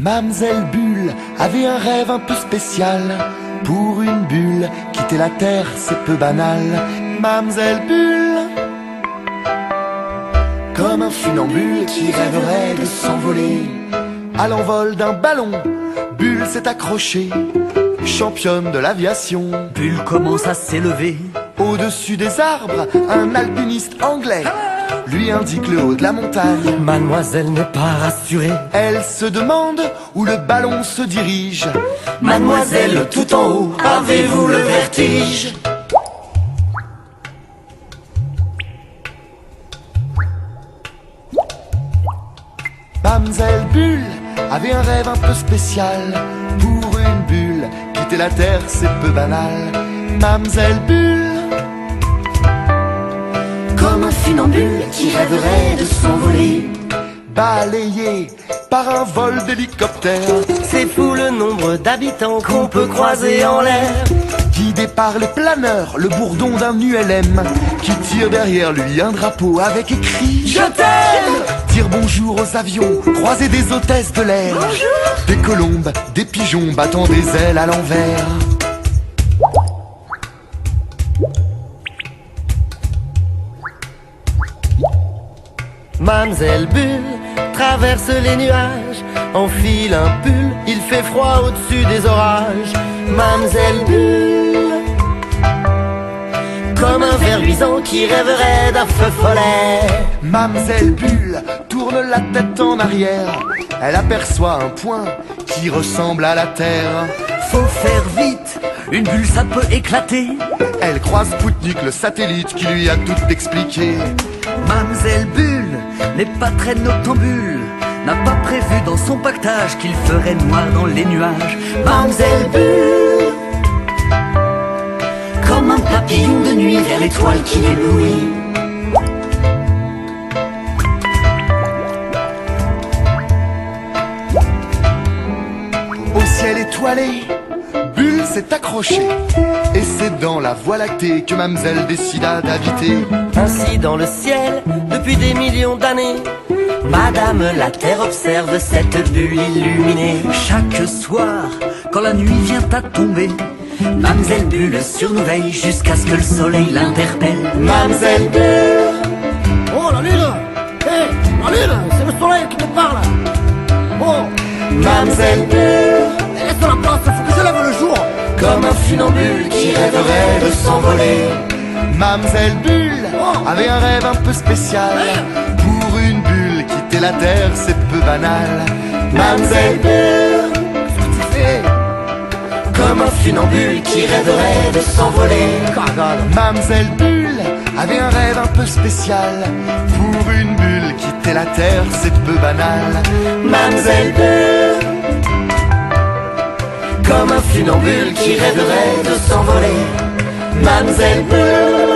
Mamselle Bulle avait un rêve un peu spécial. Pour une bulle, quitter la terre, c'est peu banal. Mamselle Bulle, comme un funambule qui rêverait de s'envoler. À l'envol d'un ballon, Bulle s'est accrochée, championne de l'aviation. Bulle commence à s'élever. Au-dessus des arbres, un alpiniste anglais lui indique le haut de la montagne. Mademoiselle n'est pas rassurée. Elle se demande où le ballon se dirige. Mademoiselle, tout en haut, avez-vous le vertige? Mamselle Bulle avait un rêve un peu spécial. Pour une bulle, quitter la terre c'est peu banal. Mamselle Bulle, Comme un funambule qui rêverait de s'envoler. balayée par un vol d'hélicoptère, C'est fou le nombre d'habitants qu'on peut croiser en l'air. guidé par les planeurs, le bourdon d'un ULM qui tire derrière lui un drapeau avec écrit Je t'aime. Dire bonjour aux avions, croiser des hôtesses de l'air. Des colombes, des pigeons battant des ailes à l'envers. Mamselle Bulle traverse les nuages, enfile un pull, il fait froid au-dessus des orages. Mamselle Bulle, comme un ver luisant qui rêverait d'un feu follet. Mamselle Bulle tourne la tête en arrière. Elle aperçoit un point qui ressemble à la terre. Faut faire vite, une bulle ça peut éclater. Elle croise Spoutnik, le satellite qui lui a tout expliqué. Mamselle Bulle n'est pas très noctambule, n'a pas prévu dans son pactage qu'il ferait noir dans les nuages. Mamselle Bulle, comme un papillon de nuit vers l'étoile qui l'éblouit. Au ciel étoilé, Bulle s'est accrochée. Et c'est dans la Voie lactée que Mamselle décida d'habiter. Ainsi dans le ciel, depuis des millions d'années, Madame la Terre observe cette bulle illuminée. Chaque soir, quand la nuit vient à tomber, Mamselle Bulle surveille jusqu'à ce que le soleil l'interpelle. Mamselle Bulle, Oh la lune! Hé, la lune, c'est le soleil qui te parle! Oh, Mamselle Bulle, laisse la place, faut que je lève le jour! comme un funambule qui rêverait de s'envoler. Mamselle Bulle avait un rêve un peu spécial. Pour une bulle, quitter la terre c'est peu banal. Mamselle Bulle, Qu'est-ce que tu fais? comme un funambule qui rêverait de s'envoler. Mamselle Bulle avait un rêve un peu spécial. Pour une bulle, quitter la terre c'est peu banal. Mamselle Bulle, comme un funambule qui rêverait de s'envoler. Mamselle Bulle.